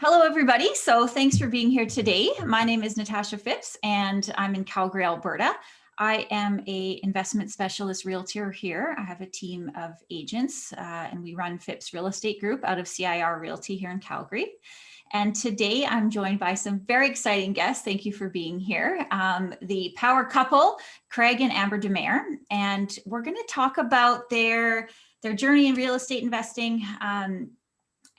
Hello, everybody. So thanks for being here today. My name is Natasha Phipps, and I'm in Calgary, Alberta. I am an investment specialist realtor here. I have a team of agents, and we run Phipps Real Estate Group out of CIR Realty here in Calgary. And today I'm joined by some very exciting guests. Thank you for being here. The power couple, Craig and Amber DeMaere. And we're going to talk about their journey in real estate investing.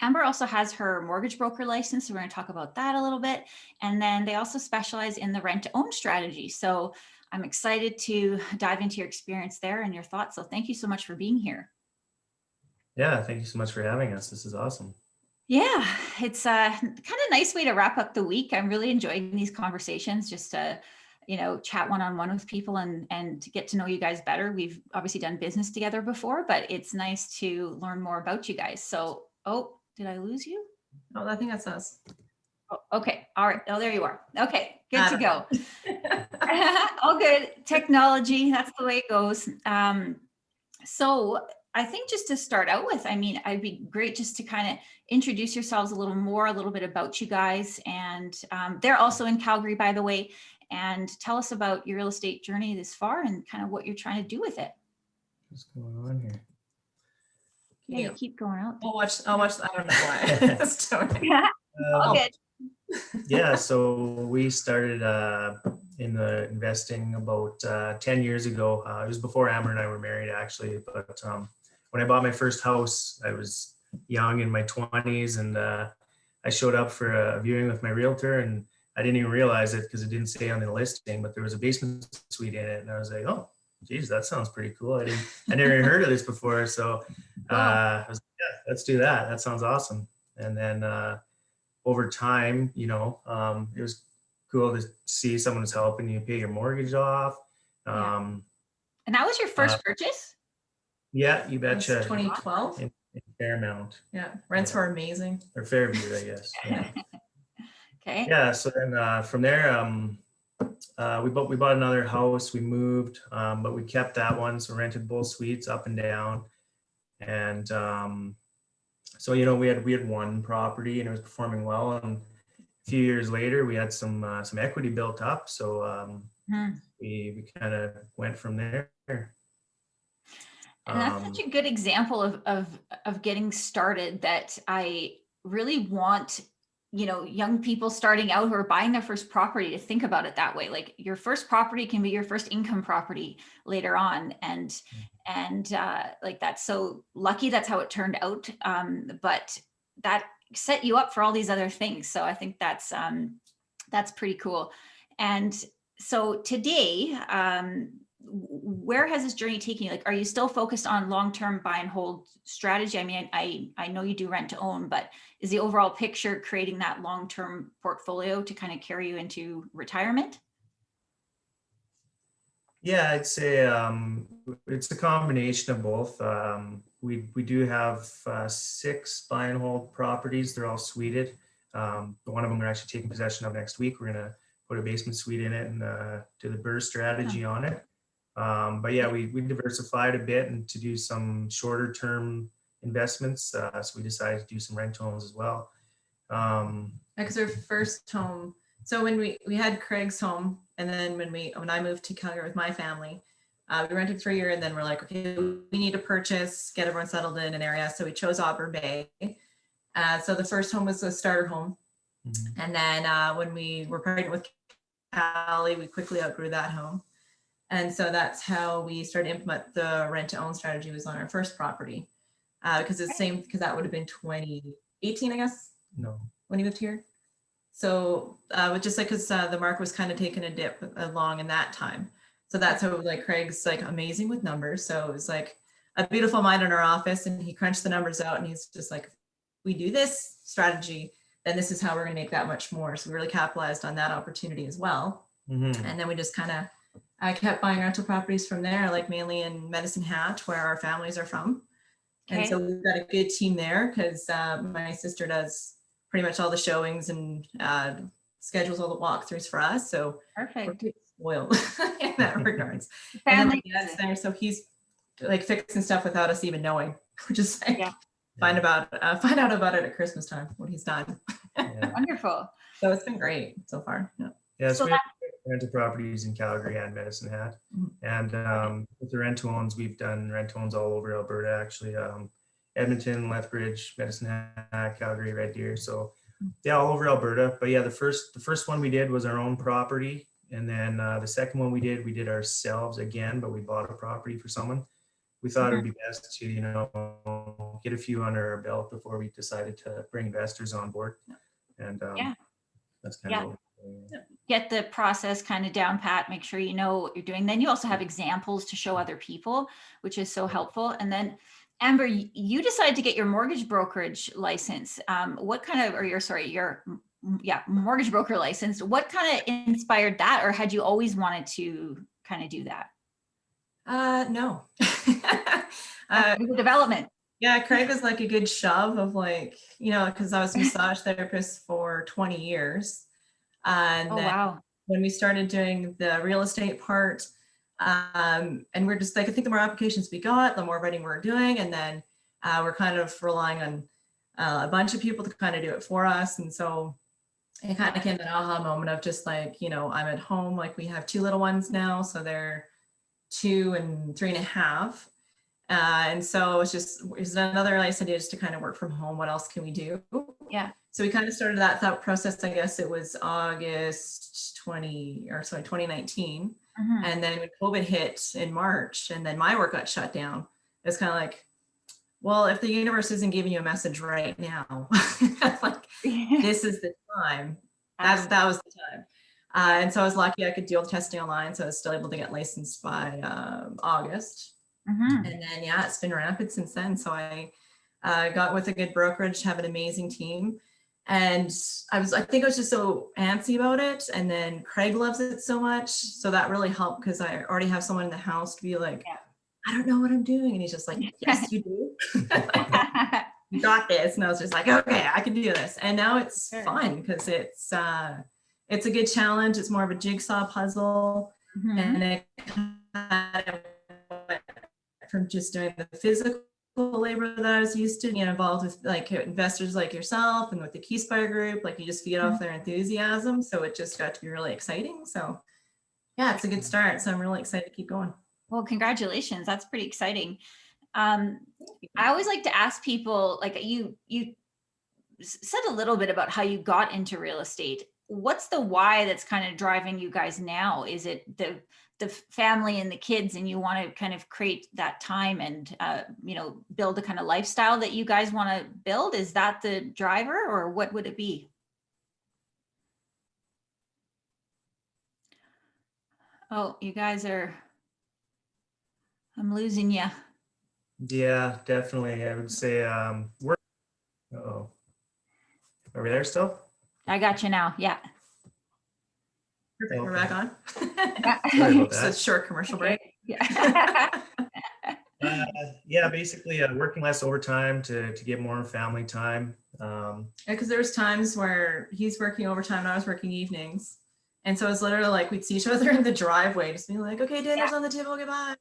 Amber also has her mortgage broker license, so we're going to talk about that a little bit. And then they also specialize in the rent-to-own strategy. So I'm excited to dive into your experience there and your thoughts. So thank you so much for being here. Yeah, thank you so much for having us. This is awesome. Yeah, it's a kind of nice way to wrap up the week. I'm really enjoying these conversations, just to, chat one-on-one with people and to get to know you guys better. We've obviously done business together before, but it's nice to learn more about you guys. So, did I lose you? Oh, I think that's us. Oh, okay. All right. Oh, there you are. Okay. Good to go. All good. Technology. That's the way it goes. So I think just to start out with, I'd be great just to kind of introduce yourselves a little bit about you guys. And they're also in Calgary, by the way, and tell us about your real estate journey this far and kind of what you're trying to do with it. What's going on here? Yeah, you keep going out. I'll watch. I don't know why. All good. Yeah, so we started in the investing about 10 years ago. It was before Amber and I were married, actually. But when I bought my first house, I was young, in my 20s, and I showed up for a viewing with my realtor, and I didn't even realize it because it didn't say on the listing, but there was a basement suite in it, and I was like, oh, geez, that sounds pretty cool. I never even heard of this before. So I was like, yeah, let's do that. That sounds awesome. And then over time, it was cool to see someone who's helping you pay your mortgage off. And that was your first purchase? Yeah, you betcha. 2012. In Fairmount. Yeah, rents were amazing. Or Fairview, I guess. Yeah. Okay. Yeah. So then from there, we bought another house. We moved, but we kept that one. So rented both suites up and down. And so we had one property and it was performing well. And a few years later, we had some equity built up. So we kind of went from there. And that's such a good example of getting started, that I really want young people starting out who are buying their first property to think about it that way. Like, your first property can be your first income property later on. And like, that's so lucky. That's how it turned out. But that set you up for all these other things. So I think that's pretty cool. And so today, where has this journey taken you? Like, are you still focused on long-term buy and hold strategy? I know you do rent to own, but is the overall picture creating that long-term portfolio to kind of carry you into retirement? Yeah, I'd say it's a combination of both. We do have 6 buy and hold properties. They're all suited. One of them we're actually taking possession of next week. We're going to put a basement suite in it and do the BRRRR strategy on it. But yeah, we diversified a bit and to do some shorter term investments. So we decided to do some rent homes as well. Because our first home, so when we had Craig's home, and then when I moved to Calgary with my family, we rented for a year, and then we're like, okay, we need to purchase, get everyone settled in an area. So we chose Auburn Bay. So the first home was a starter home. Mm-hmm. And then when we were pregnant with Callie, we quickly outgrew that home. And so that's how we started to implement the rent to own strategy, was on our first property. Because it's the same, because that would have been 2018, I guess. No. When you moved here. So just like, because the market was kind of taking a dip along in that time. So that's how, like, Craig's like amazing with numbers. So it was like a beautiful mind in our office, and he crunched the numbers out, and he's just like, we do this strategy, then this is how we're going to make that much more. So we really capitalized on that opportunity as well. Mm-hmm. And then we just kind of, I kept buying rental properties from there, like mainly in Medicine Hat, where our families are from. Okay. And so we've got a good team there, because my sister does pretty much all the showings and schedules all the walkthroughs for us. So perfect. We're spoiled in that regards. And then my dad's there, so he's like fixing stuff without us even knowing. We're just like, find out about it at Christmas time when he's done. Yeah. Wonderful. So it's been great so far. Yeah. Yeah, So so we have rental properties in Calgary and Medicine Hat. Mhm. And with the rent-to-owns, we've done rent-to-owns all over Alberta, actually. Edmonton, Lethbridge, Medicine Hat, Calgary, Red Deer. So yeah, all over Alberta. But yeah, the first one we did was our own property. And then the second one we did ourselves again, but we bought a property for someone. We thought it would be best to, get a few under our belt before we decided to bring investors on board. And Yeah. that's kind of what Get the process kind of down pat, make sure you know what you're doing. Then you also have examples to show other people, which is so helpful. And then Amber, you decided to get your mortgage brokerage license. What kind of, or your mortgage broker license, what kind of inspired that? Or had you always wanted to kind of do that? No. The development. Yeah, Craig was like a good shove of like, because I was a massage therapist for 20 years. And Oh, then wow. when we started doing the real estate part, and we're just like, I think the more applications we got, the more writing we're doing. And then we're kind of relying on a bunch of people to kind of do it for us. And so it kind of came an aha moment of just like, I'm at home, like we have 2 little ones now. So they're 2 and 3.5. And so it's another nice idea just to kind of work from home. What else can we do? Yeah. So we kind of started that thought process, I guess it was August 2019. Mhm. And then when COVID hit in March and then my work got shut down, it's kind of like, well, if the universe isn't giving you a message right now, like this is the time. That was the time. And so I was lucky I could do all the testing online. So I was still able to get licensed by August. Mhm. And then, yeah, it's been rapid since then. So I got with a good brokerage, have an amazing team. And I think I was just so antsy about it. And then Craig loves it so much. So that really helped because I already have someone in the house to be like, Yeah. I don't know what I'm doing. And he's just like, yes, you do. You got this. And I was just like, okay, I can do this. And now it's fun because it's a good challenge. It's more of a jigsaw puzzle. Mhm. And it kind of went from just doing the physical labor that I was used to, involved with like investors like yourself and with the Keyspire group, like you just feed off their enthusiasm. So it just got to be really exciting. So yeah, it's a good start. So I'm really excited to keep going. Well, congratulations. That's pretty exciting. I always like to ask people, like you said a little bit about how you got into real estate. What's the why that's kind of driving you guys now? Is it the family and the kids and you want to kind of create that time and, build the kind of lifestyle that you guys want to build? Is that the driver or what would it be? Oh, you guys I'm losing you. Yeah, definitely. I would say we're. Oh, are we there still? I got you now. Yeah. Perfect. We're back on. Sorry about So that. short commercial break. Yeah. Yeah, basically working less overtime to get more family time. Because there was times where he's working overtime and I was working evenings. And so it's literally like we'd see each other in the driveway, just being like, okay, dinner's on the table, goodbye.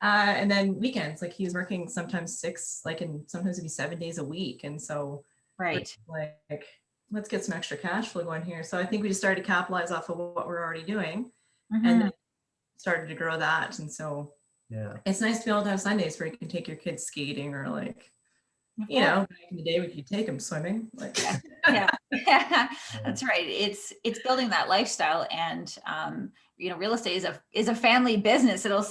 And then weekends, like he was working sometimes 6, and sometimes it'd be 7 days a week. And so Right. like, let's get some extra cash flow going here. So I think we just started to capitalize off of what we're already doing and then started to grow that. And so Yeah, it's nice to be able to have Sundays where you can take your kids skating or like, back in the day we could take them swimming. Like, Yeah. That's right. It's building that lifestyle and, real estate is a family business. It'll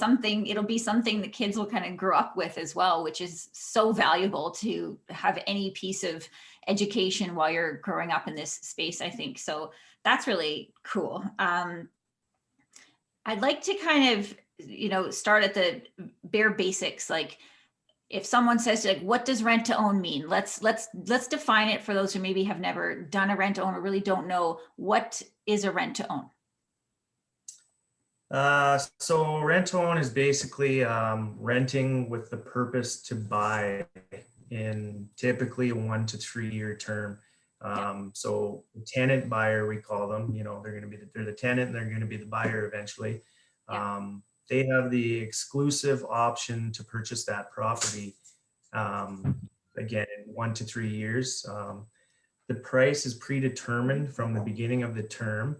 be something the kids will kind of grow up with as well, which is so valuable to have any piece of education while you're growing up in this space, I think. So that's really cool. I'd like to kind of, start at the bare basics. Like if someone says like, what does rent to own mean? Let's define it for those who maybe have never done a rent to own or really don't know what is a rent to own. So rent to own is basically renting with the purpose to buy in typically a 1 to 3 year term. So tenant buyer, we call them, they're the tenant and they're going to be the buyer eventually. they have the exclusive option to purchase that property, again, in 1 to 3 years. The price is predetermined from the beginning of the term.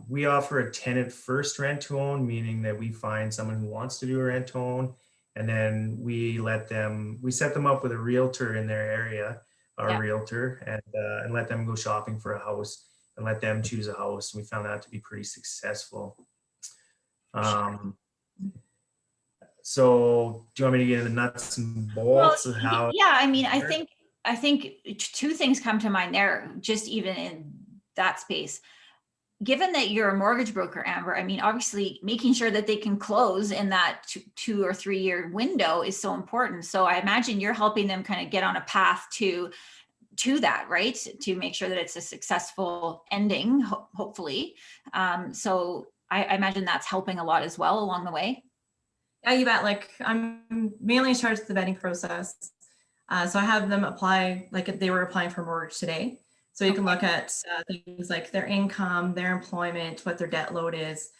We offer a tenant first rent to own, meaning that we find someone who wants to do a rent to own, and then we set them up with a realtor in their area, our realtor, and let them go shopping for a house and let them choose a house. We found that to be pretty successful. So do you want me to get into the nuts and bolts of how? Yeah, I mean, I think two things come to mind there, just even in that space. Given that you're a mortgage broker, Amber, I mean, obviously making sure that they can close in that 2 or 3 year window is so important. So I imagine you're helping them kind of get on a path to that, right? To make sure that it's a successful ending, hopefully. So I imagine that's helping a lot as well along the way. Yeah, you bet. Like, I'm mainly in charge of the vetting process. So I have them apply like if they were applying for mortgage today. So you can look at things like their income, their employment, what their debt load is,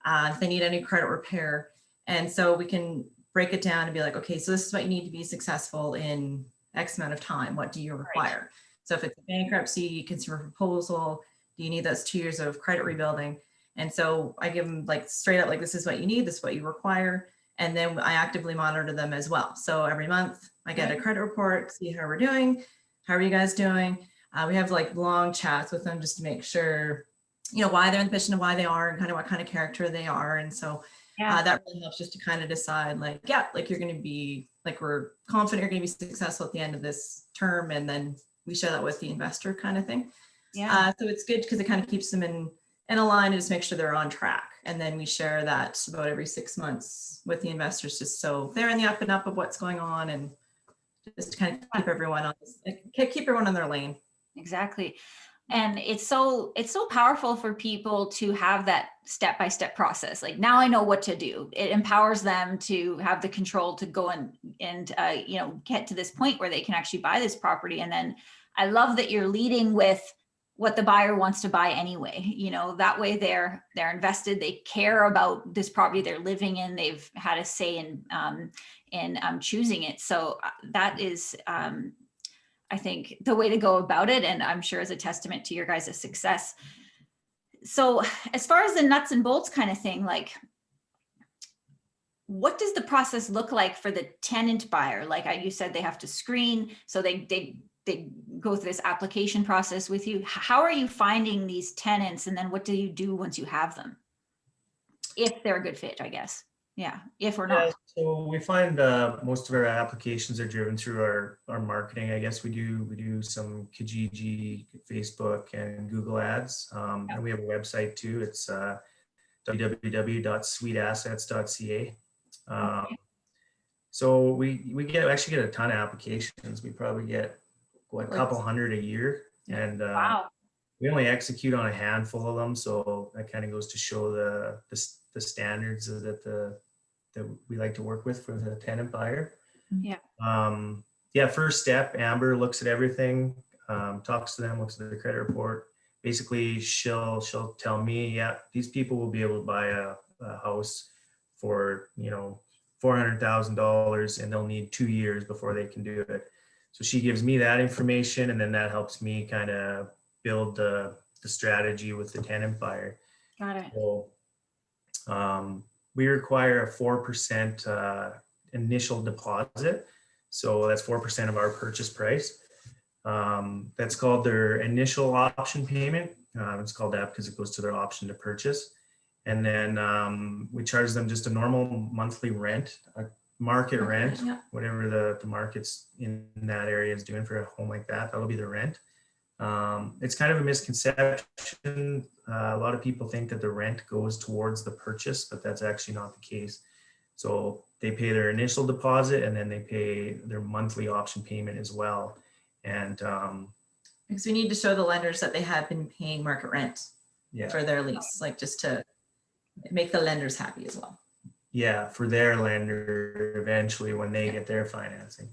if they need any credit repair. And so we can break it down and be like, okay, so this is what you need to be successful in X amount of time. What do you require? Right. So if it's a bankruptcy, consumer proposal, do you need those 2 years of credit rebuilding? And so I give them like straight up, like, this is what you need, this is what you require. And then I actively monitor them as well. So every month I get a credit report, see how we're doing. How are you guys doing? We have like long chats with them just to make sure, you know, why they're in the position and why they are and kind of what kind of character they are. And so that really helps just to kind of decide like, yeah, like you're going to be like, we're confident you're going to be successful at the end of this term. And then we share that with the investor kind of thing. Yeah. So it's good because it kind of keeps them in a line and just make sure they're on track. And then we share that about every 6 months with the investors, just so they're in the up and up of what's going on and just to kind of keep everyone on their lane. Exactly. And it's so powerful for people to have that step-by-step process. Like, now I know what to do. It empowers them to have the control to go and you know, get to this point where they can actually buy this property. And then I love that you're leading with what the buyer wants to buy anyway. You know, that way they're invested. They care about this property they're living in. They've had a say in choosing it. So that is, I think, the way to go about it. And I'm sure is a testament to your guys' success. So as far as the nuts and bolts kind of thing, like, what does the process look like for the tenant buyer? Like you said, they have to screen. So they go through this application process with you. How are you finding these tenants? And then what do you do once you have them? If they're a good fit, I guess. Yeah, if or not. So we find most of our applications are driven through our marketing. I guess we do some Kijiji, Facebook, and Google ads. And we have a website too. It's www.sweetassets.ca. So we actually get a ton of applications. We probably get a couple hundred a year, and we only execute on a handful of them. So that kind of goes to show the standards that we like to work with for the tenant buyer. First step, Amber looks at everything, talks to them, looks at their credit report. Basically, she'll tell me, yeah, these people will be able to buy a house for, you know, $400,000, and they'll need 2 years before they can do it. So she gives me that information, and then that helps me kind of build the strategy with the tenant buyer. Got it. So, we require a 4% initial deposit. So that's 4% of our purchase price. That's called their initial option payment. It's called that because it goes to their option to purchase. And then we charge them just a normal monthly rent, a market rent, whatever the market's in that area is doing for a home like that. That'll be the rent. It's kind of a misconception. A lot of people think that the rent goes towards the purchase, but that's actually not the case. So they pay their initial deposit, and then they pay their monthly option payment as well. And because we need to show the lenders that they have been paying market rent for their lease, like just to make the lenders happy as well. Yeah, for their lender eventually when they get their financing.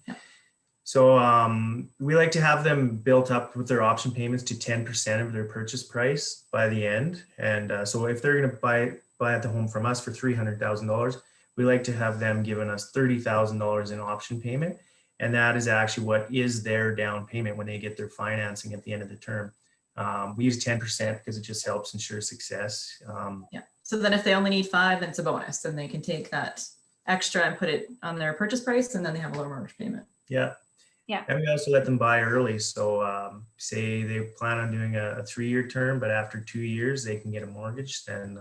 So we like to have them built up with their option payments to 10% of their purchase price by the end. And so if they're going to buy buy the home from us for $300,000, we like to have them giving us $30,000 in option payment. And that is actually what is their down payment when they get their financing at the end of the term. We use 10% because it just helps ensure success. Yeah. So then if they only need 5, then it's a bonus. Then they can take that extra and put it on their purchase price, and then they have a lower mortgage payment. Yeah. Yeah. And we also let them buy early. So say they plan on doing a 3-year term, but after 2 years, they can get a mortgage, then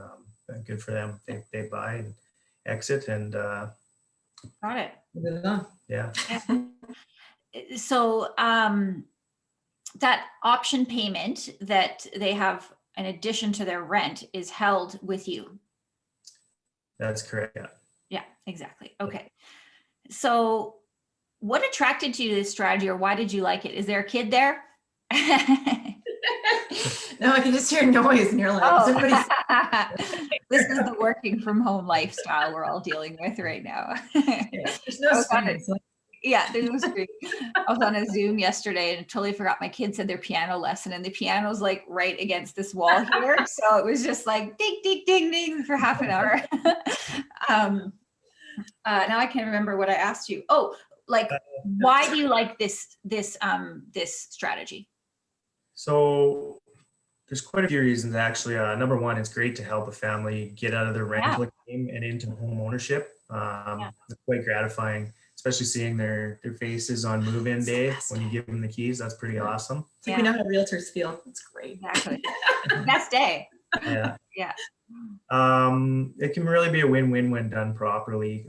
good for them. They buy and exit and Got it. yeah. So that option payment that they have in addition to their rent is held with you. That's correct. Yeah. Yeah, exactly. Okay. So what attracted you to this strategy, or why did you like it? Is there a kid there? No, I can just hear noise and you're like, Oh. This is the working from home lifestyle we're all dealing with right now. yeah, there's no screens. Yeah, there's no screen. I was on a Zoom yesterday and totally forgot my kids had their piano lesson, and the piano's like right against this wall here. So it was just like ding, ding, ding, ding for half an hour. Now I can't remember what I asked you. Oh, like, why do you like this strategy? So there's quite a few reasons actually. Number one, it's great to help a family get out of their rental game and into home ownership. It's quite gratifying, especially seeing their faces on move-in day when you give them the keys. That's pretty awesome. It's like we know how realtors feel. It's great. Exactly. Best day. Yeah. Yeah. It can really be a win-win when done properly.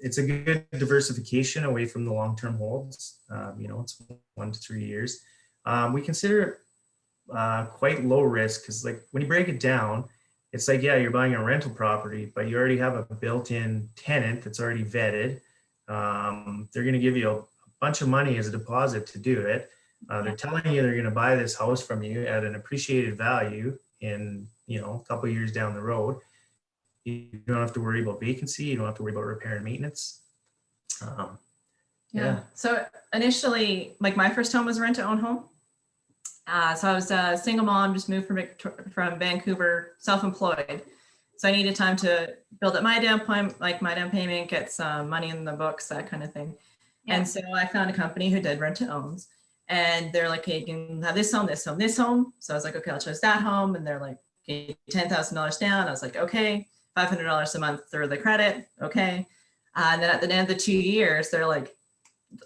It's a good diversification away from the long-term holds. It's 1 to 3 years. We consider it quite low risk because, like, when you break it down, it's like, yeah, you're buying a rental property, but you already have a built-in tenant that's already vetted. They're going to give you a bunch of money as a deposit to do it. They're telling you they're going to buy this house from you at an appreciated value in, a couple of years down the road. You don't have to worry about vacancy. You don't have to worry about repair and maintenance. Yeah. So initially, like, my first home was a rent-to-own home. So I was a single mom, just moved from Vancouver, self-employed. So I needed time to build up my down payment, get some money in the books, that kind of thing. Yeah. And so I found a company who did rent-to-owns, and they're like, hey, you can have this home, this home, this home. So I was like, okay, I'll choose that home. And they're like, okay, $10,000 down. I was like, okay, $500 a month through the credit. Okay. And then at the end of the 2 years, they're like,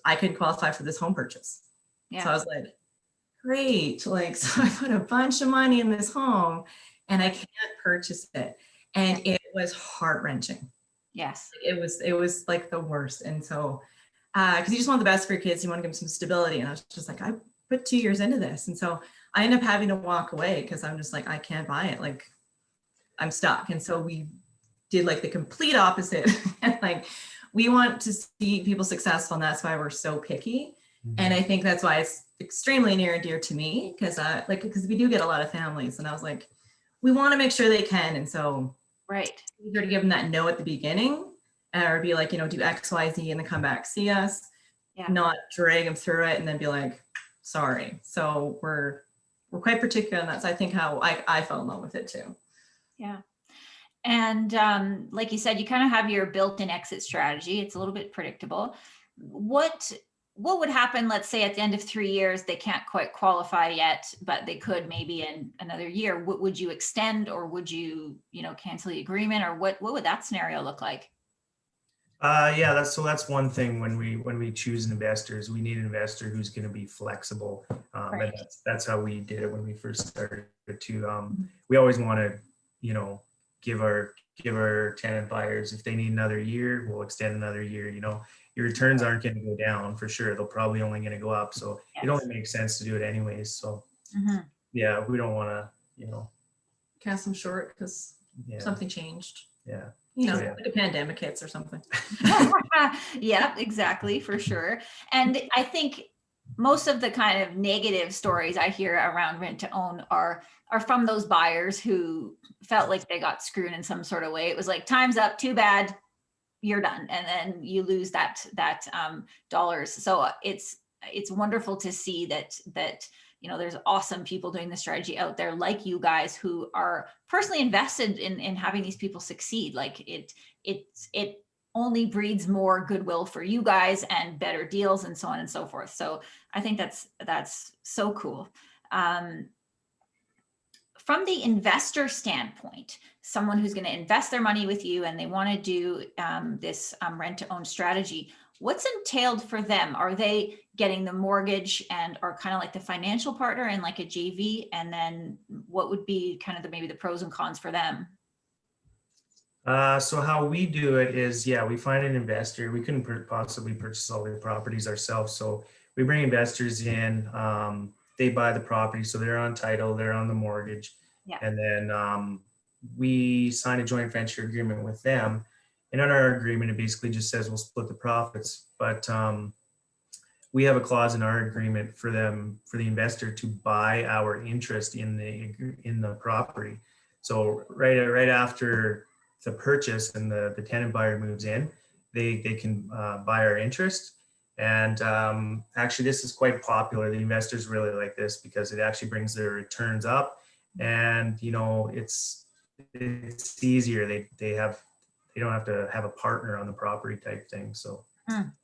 I could qualify for this home purchase. Yeah. So I was like, great. Like, so I put a bunch of money in this home and I can't purchase it. And it was heart-wrenching. Yes. It was like the worst. And so, because you just want the best for your kids, you want to give them some stability. And I was just like, I put 2 years into this. And so I ended up having to walk away because I'm just like, I can't buy it. Like, I'm stuck. And so we did like the complete opposite. Like, we want to see people successful, and that's why we're so picky. Mm-hmm. And I think that's why it's extremely near and dear to me, because we do get a lot of families, and I was like, we want to make sure they can. And so right, either to give them that no at the beginning, or be like, do X, Y, Z, and then come back, see us, not drag them through it and then be like, sorry. So we're quite particular, and that's, I think, how I fell in love with it too. Yeah. And like you said, you kind of have your built-in exit strategy. It's a little bit predictable. What would happen, let's say at the end of 3 years, they can't quite qualify yet, but they could maybe in another year? Would you extend, or would you, cancel the agreement, or what would that scenario look like? That's one thing when we choose investors, we need an investor who's going to be flexible. Right. And that's how we did it when we first started too. We always want to, give our tenant buyers, if they need another year, we'll extend another year. Your returns aren't going to go down for sure. They're probably only going to go up. So It only makes sense to do it anyways. So yeah, we don't want to, cast them short because something changed. Yeah. Like a pandemic hits or something. Yeah, exactly, for sure. And I think most of the kind of negative stories I hear around rent to own are from those buyers who felt like they got screwed in some sort of way. It was like, time's up, too bad, you're done. And then you lose that dollars. So it's wonderful to see that there's awesome people doing the strategy out there like you guys who are personally invested in having these people succeed. Like it only breeds more goodwill for you guys and better deals and so on and so forth. So I think that's so cool. From the investor standpoint, someone who's going to invest their money with you and they want to do this rent to own strategy, what's entailed for them? Are they getting the mortgage and are kind of like the financial partner and like a JV? And then what would be kind of maybe the pros and cons for them? So how we do it is, we find an investor. We couldn't possibly purchase all the properties ourselves. So we bring investors in, they buy the property. So they're on title, they're on the mortgage. Yeah. And then we sign a joint venture agreement with them. And in our agreement, it basically just says we'll split the profits. But we have a clause in our agreement for the investor to buy our interest in the property. So right after the purchase and the tenant buyer moves in, they can buy our interest. And actually, this is quite popular. The investors really like this because it actually brings their returns up, and it's easier. They don't have to have a partner on the property type thing. So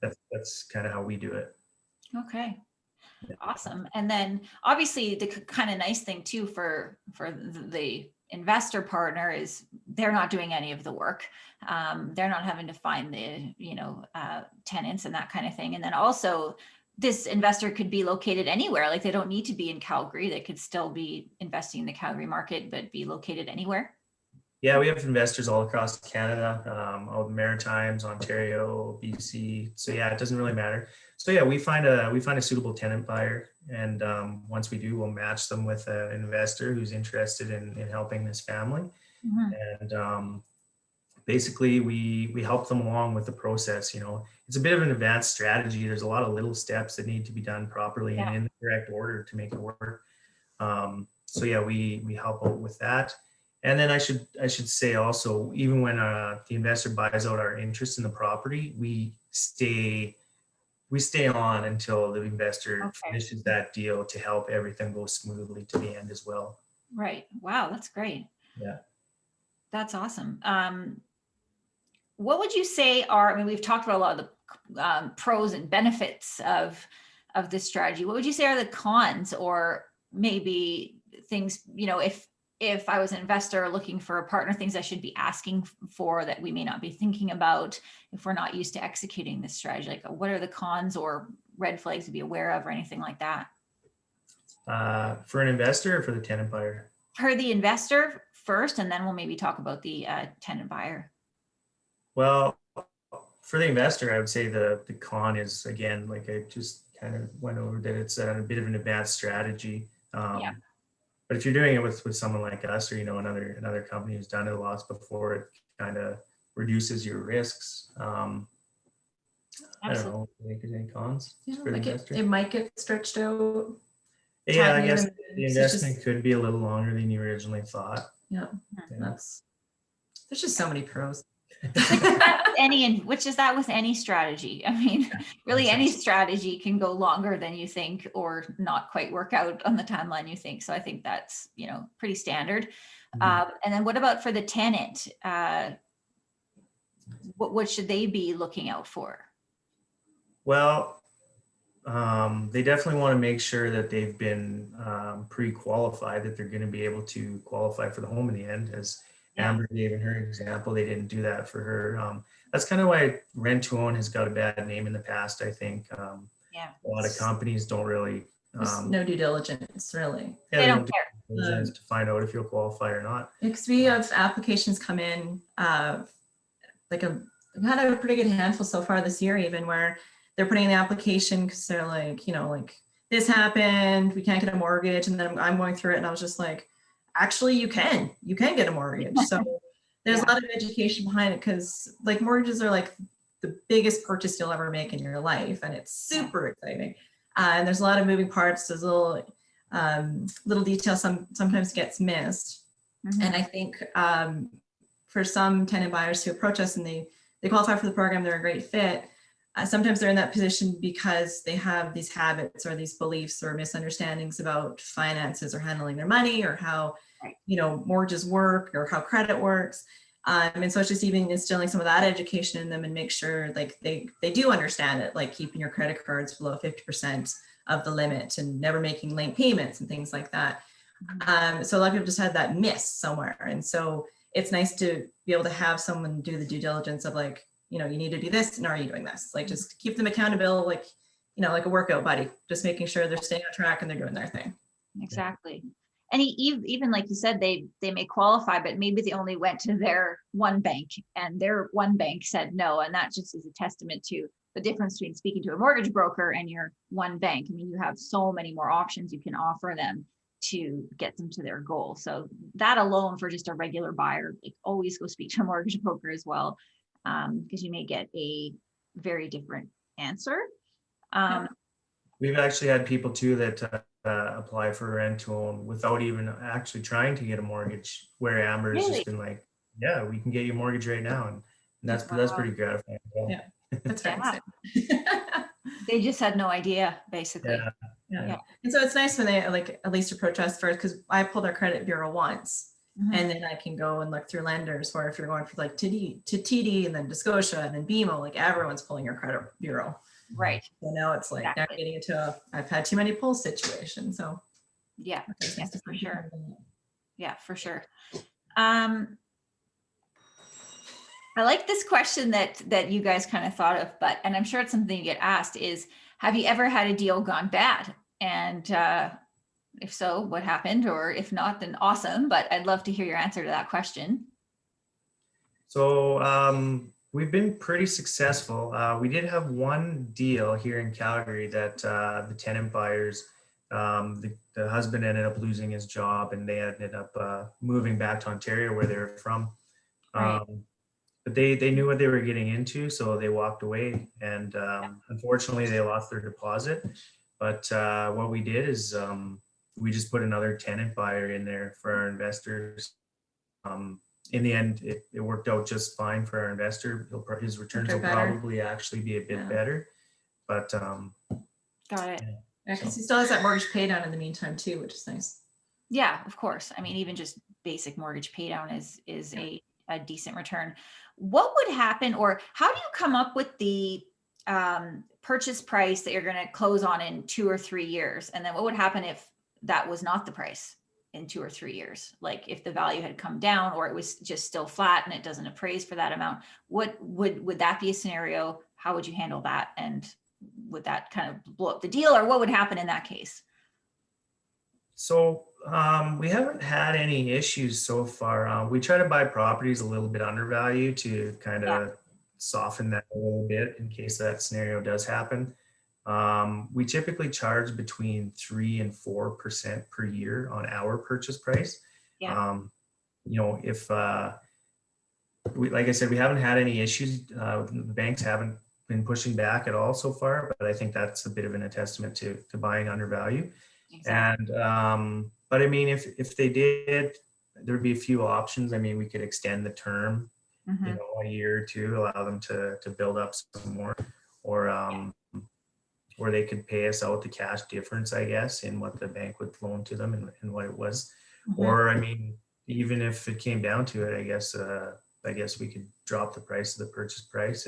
that's kind of how we do it. Okay. Awesome. And then obviously the kind of nice thing too for the investor partner is they're not doing any of the work. They're not having to find the, tenants and that kind of thing. And then also this investor could be located anywhere. Like they don't need to be in Calgary. They could still be investing in the Calgary market, but be located anywhere. Yeah, we have investors all across Canada, all the Maritimes, Ontario, BC. So it doesn't really matter. So we find a suitable tenant buyer, and once we do, we'll match them with an investor who's interested in helping this family. Mm-hmm. And basically, we help them along with the process. It's a bit of an advanced strategy. There's a lot of little steps that need to be done properly and in the correct order to make it work. We help out with that. And then I should say also, even when the investor buys out our interest in the property, we stay on until the investor finishes that deal to help everything go smoothly to the end as well. Right. Wow, that's great. Yeah. That's awesome. What would you say we've talked about a lot of the pros and benefits of this strategy. What would you say are the cons, or maybe things, if I was an investor looking for a partner, things I should be asking for that we may not be thinking about if we're not used to executing this strategy? Like, what are the cons or red flags to be aware of or anything like that? For an investor or for the tenant buyer? For the investor first, and then we'll maybe talk about the tenant buyer. Well, for the investor, I would say the con is, again, like I just kind of went over, that it's a bit of an advanced strategy. But if you're doing it with someone like us, or another company who's done it lots before, it kind of reduces your risks. I don't know. Do you think there's any cons for the investor? It might get stretched out. Yeah, I guess the investment could be a little longer than you originally thought. Yeah. There's just so many pros. Which is that with any strategy. I mean, really any strategy can go longer than you think or not quite work out on the timeline you think. So I think that's, pretty standard. Mm-hmm. And then what about for the tenant? What should they be looking out for? Well, they definitely want to make sure that they've been pre-qualified, that they're going to be able to qualify for the home in the end. As Amber gave in her example, they didn't do that for her. That's kind of why rent to own has got a bad name in the past, I think. A lot of companies don't really. No due diligence, really. They don't care. To find out if you'll qualify or not. Because we have applications come in, we've had a pretty good handful so far this year, even where they're putting in the application because they're like, this happened, we can't get a mortgage. And then I'm going through it and I was just like, actually, you can get a mortgage. So there's a lot of education behind it, because mortgages are like the biggest purchase you'll ever make in your life. And it's super exciting. And there's a lot of moving parts. There's little details sometimes gets missed. Mm-hmm. And I think for some tenant buyers who approach us and they qualify for the program, they're a great fit. sometimes they're in that position because they have these habits or these beliefs or misunderstandings about finances or handling their money or how, Right. Mortgages work or how credit works. And so it's just even instilling some of that education in them and make sure like they do understand it, like keeping your credit cards below 50% of the limit and never making late payments and things like that. So a lot of people just had that miss somewhere. And so it's nice to be able to have someone do the due diligence of like, you need to do this, and are you doing this? Like just keep them accountable, like, like a workout buddy, just making sure they're staying on track and they're doing their thing. Exactly. And even like you said, they may qualify, but maybe they only went to their one bank and their one bank said no. And that just is a testament to the difference between speaking to a mortgage broker and your one bank. I mean, you have so many more options you can offer them to get them to their goal. So that alone for just a regular buyer, like always go speak to a mortgage broker as well, because you may get a very different answer. We've actually had people too that apply for rent to own without even actually trying to get a mortgage, where Amber has just been like, yeah, we can get you a mortgage right now. And that's pretty gratifying. Yeah, that's right. They just had no idea, basically. Yeah. And so it's nice when they like at least approach us first, because I pulled our credit bureau once. And then I can go and look through lenders, or if you're going for like to TD and then to Scotia and then BMO, like everyone's pulling your credit bureau. Right. So now it's like not getting into I've had too many pulls situation. So yeah, for sure. Yeah, for sure. I like this question that you guys kind of thought of, and I'm sure it's something you get asked is, have you ever had a deal gone bad? And if so, what happened? Or if not, then awesome. But I'd love to hear your answer to that question. So we've been pretty successful. We did have one deal here in Calgary that the tenant buyers, the husband ended up losing his job and they ended up moving back to Ontario where they were from. Right. But they knew what they were getting into, so they walked away. And unfortunately, they lost their deposit. But what we did is we just put another tenant buyer in there for our investors. In the end, it worked out just fine for our investor. His returns will probably actually be a bit better. But got it. Yeah, because he still has that mortgage pay down in the meantime too, which is nice. Yeah, of course. I mean, even just basic mortgage pay down is a decent return. What would happen, or how do you come up with the purchase price that you're going to close on in 2 or 3 years? And then what would happen if that was not the price in 2 or 3 years? Like if the value had come down or it was just still flat and it doesn't appraise for that amount, what would that be a scenario? How would you handle that? And would that kind of blow up the deal, or what would happen in that case? So we haven't had any issues so far. We try to buy properties a little bit undervalued to kind of soften that a little bit in case that scenario does happen. We typically charge between 3 and 4% per year on our purchase price. If like I said, we haven't had any issues. The banks haven't been pushing back at all so far, but I think that's a bit of a testament to buying undervalued. Exactly. And but I mean, if they did, there'd be a few options. I mean, we could extend the term, a year or two, allow them to build up some more, or they could pay us out the cash difference, I guess, in what the bank would loan to them and what it was. Or I mean, even if it came down to it, I guess we could drop the price of the purchase price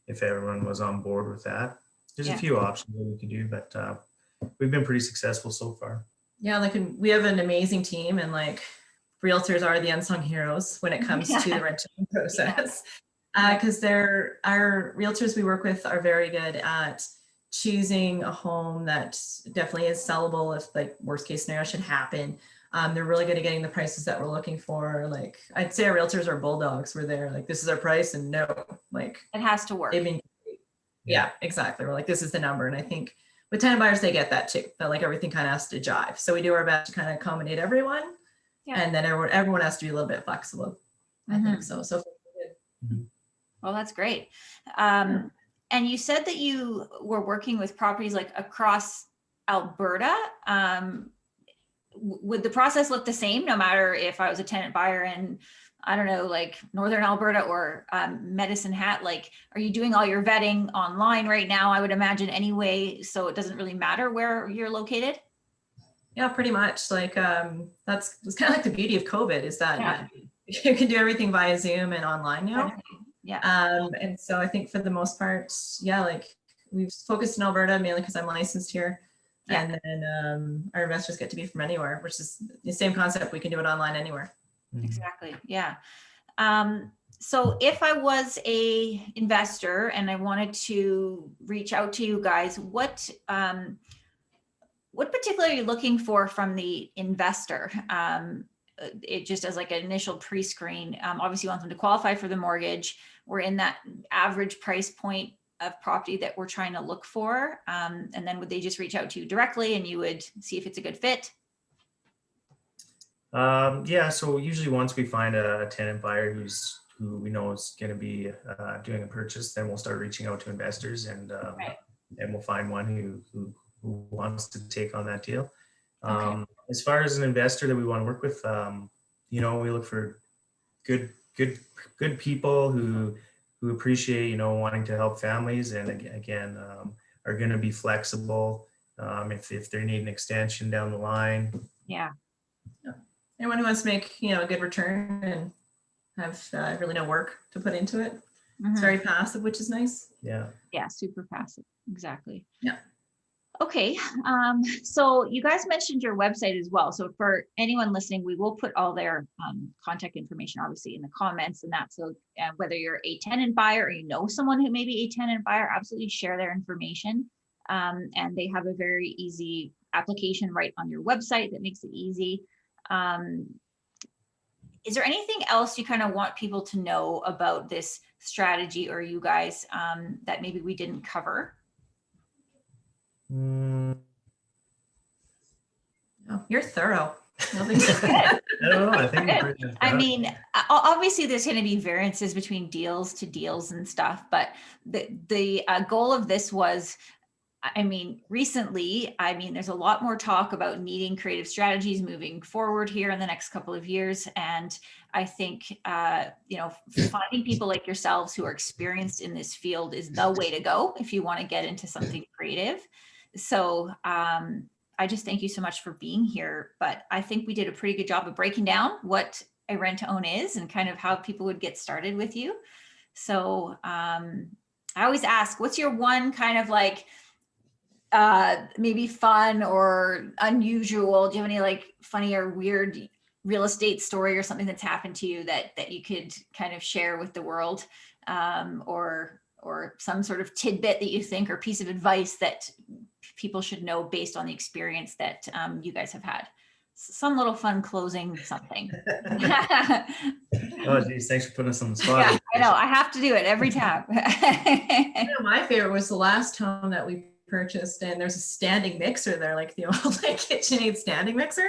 if everyone was on board with that. There's a few options that we could do, but we've been pretty successful so far. Yeah, like we have an amazing team, and like realtors are the unsung heroes when it comes to the renting process. Because our realtors we work with are very good at choosing a home that definitely is sellable if like worst case scenario should happen. They're really good at getting the prices that we're looking for. Like I'd say our realtors are bulldogs. We're there like, this is our price, and no, like it has to work. Yeah, exactly. We're like, this is the number. And I think with tenant buyers, they get that too, that like everything kind of has to jive. So we do our best to kind of accommodate everyone. And then everyone has to be a little bit flexible. I think so. So good. Well, that's great. And you said that you were working with properties like across Alberta. Would the process look the same no matter if I was a tenant buyer in I don't know, like Northern Alberta or Medicine Hat, like, are you doing all your vetting online right now? I would imagine anyway, so it doesn't really matter where you're located. Yeah, pretty much. Like that's kind of like the beauty of COVID is that Yeah. you can do everything via Zoom and online now. Yeah. And so I think for the most part, yeah, like we've focused in Alberta mainly because I'm licensed here. Yeah. And then our investors get to be from anywhere, which is the same concept. We can do it online anywhere. Exactly. Yeah. So if I was a investor and I wanted to reach out to you guys, what particularly are you looking for from the investor? It just as like an initial pre-screen. Obviously, you want them to qualify for the mortgage. We're in that average price point of property that we're trying to look for. And then would they just reach out to you directly and you would see if it's a good fit? Yeah, so usually once we find a tenant buyer who we know is going to be doing a purchase, then we'll start reaching out to investors and we'll find one who wants to take on that deal. Okay. As far as an investor that we want to work with, we look for good people who appreciate, wanting to help families, and again, are going to be flexible if they need an extension down the line. Yeah. Anyone who wants to make, a good return and have really no work to put into it. It's very passive, which is nice. Yeah. Yeah. Super passive. Exactly. Yeah. Okay. So you guys mentioned your website as well. So for anyone listening, we will put all their contact information, obviously, in the comments and that. So whether you're a tenant buyer or you know someone who may be a tenant buyer, absolutely share their information. And they have a very easy application right on your website that makes it easy. Is there anything else you kind of want people to know about this strategy or you guys that maybe we didn't cover? No, you're thorough. I don't know. I think I mean, obviously there's going to be variances between deals to deals and stuff, but the goal of this was, recently, there's a lot more talk about needing creative strategies moving forward here in the next couple of years. And I think, finding people like yourselves who are experienced in this field is the way to go if you want to get into something creative. So I just thank you so much for being here. But I think we did a pretty good job of breaking down what a rent to own is and kind of how people would get started with you. So I always ask, what's your one kind of like, maybe fun or unusual? Do you have any like funny or weird real estate story or something that's happened to you that you could kind of share with the world, or some sort of tidbit that you think or piece of advice that people should know based on the experience that you guys have had? Some little fun closing something. Oh geez, thanks for putting us on the spot. Yeah, I know. I have to do it every time. My favorite was the last home that we purchased, and there's a standing mixer there, like the old like KitchenAid standing mixer.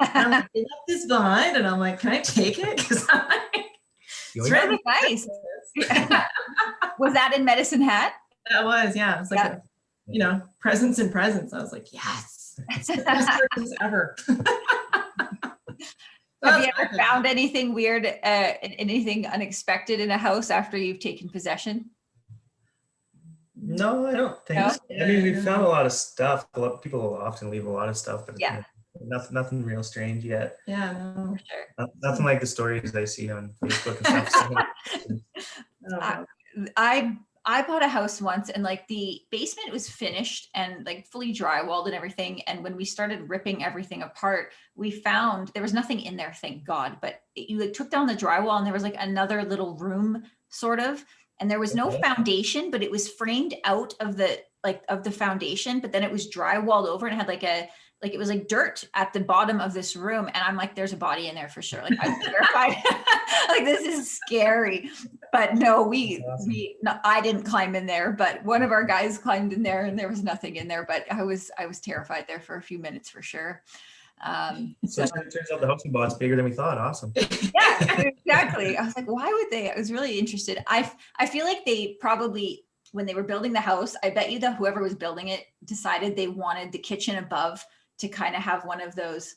And I'm like, they left this behind, and I'm like, can I take it? Because I'm like, it's really nice. Was that in Medicine Hat? That was, yeah. It's like presents and presents. I was like, yes, it's the best purchase ever. Have you ever found anything weird, anything unexpected in a house after you've taken possession? No, I don't think so. I mean, we've found a lot of stuff. People often leave a lot of stuff, but nothing real strange yet. Yeah, no, for sure. Nothing like the stories I see on Facebook and stuff. I bought a house once, and like the basement was finished and like fully drywalled and everything. And when we started ripping everything apart, we found there was nothing in there, thank God. But you like took down the drywall, and there was like another little room, sort of. And there was no foundation, but it was framed out of the foundation, but then it was drywalled over and it had it was like dirt at the bottom of this room. And I'm like, there's a body in there for sure. Like, I'm terrified. Like, this is scary. But no, I didn't climb in there, but one of our guys climbed in there and there was nothing in there, but I was terrified there for a few minutes for sure. So it turns out the house we bought's bigger than we thought. Awesome. Yeah, exactly. I was like, why would they? I was really interested. I feel like they probably, when they were building the house, I bet you that whoever was building it decided they wanted the kitchen above to kind of have one of those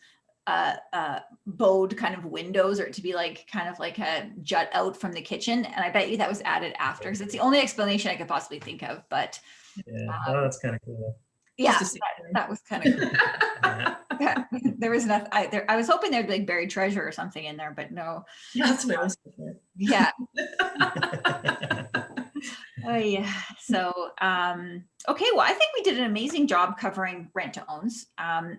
bowed kind of windows, or to be like kind of like a jut out from the kitchen. And I bet you that was added after, because it's the only explanation I could possibly think of. But Yeah, oh, that's kind of cool. yeah, Just a that was kind of cool. Yeah. Yeah, there was nothing. I was hoping there'd be like buried treasure or something in there, but no. Yeah, that's what I was thinking. Yeah. Oh yeah. So, okay. Well, I think we did an amazing job covering rent to owns.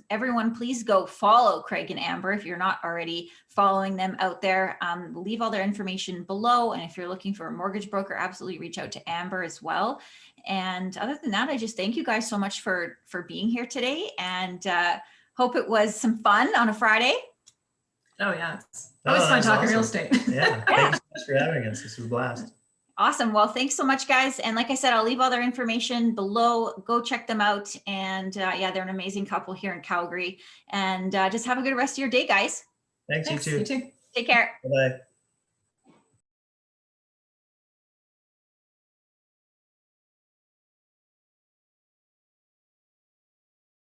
Everyone, please go follow Craig and Amber if you're not already following them out there. We'll leave all their information below. And if you're looking for a mortgage broker, absolutely reach out to Amber as well. And other than that, I just thank you guys so much for being here today, and hope it was some fun on a Friday. Oh yeah, it's always fun talking real estate. Yeah, thank you so much for having us. This was a blast. Awesome. Well, thanks so much, guys. And like I said, I'll leave all their information below. Go check them out. And yeah, they're an amazing couple here in Calgary. And just have a good rest of your day, guys. Thanks, Thanks, you too. you too. Take care. Bye-bye.